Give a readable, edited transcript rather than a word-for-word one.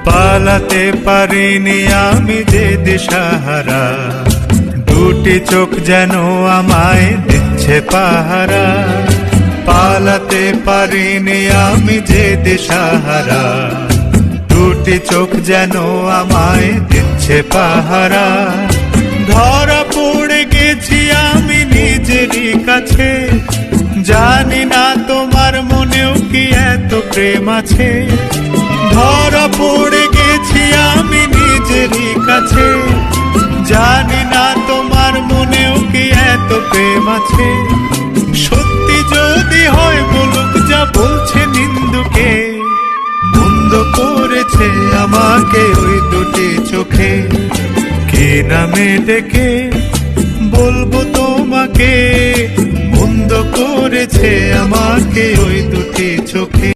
পালাতে পারিনি আমি যে দিশাহারা, দুটি চোখ যেন আমায় দিচ্ছে পাহারা। পালাতে পারিনি আমি যে দিশাহারা, দুটি চোখ যেন আমায় দিচ্ছে পাহারা। ধরা পড়ে গেছি আমি নিজেরই কাছে, জানি না তোমার মনেও কি এত প্রেম আছে। ধরা পড়ে গেছি আমি নিজেরই কাছে, জানি না তোমার মনেও কি এত প্রেম আছে। সত্যি যদি হয় বলুক যা বলছে নিন্দুকে, মন্দ করেছে আমাকে ওই দুটি চোখে। কি নামে ডেকে বলবো তোমাকে, মন্দ করেছে আমাকে ওই দুটি চোখে।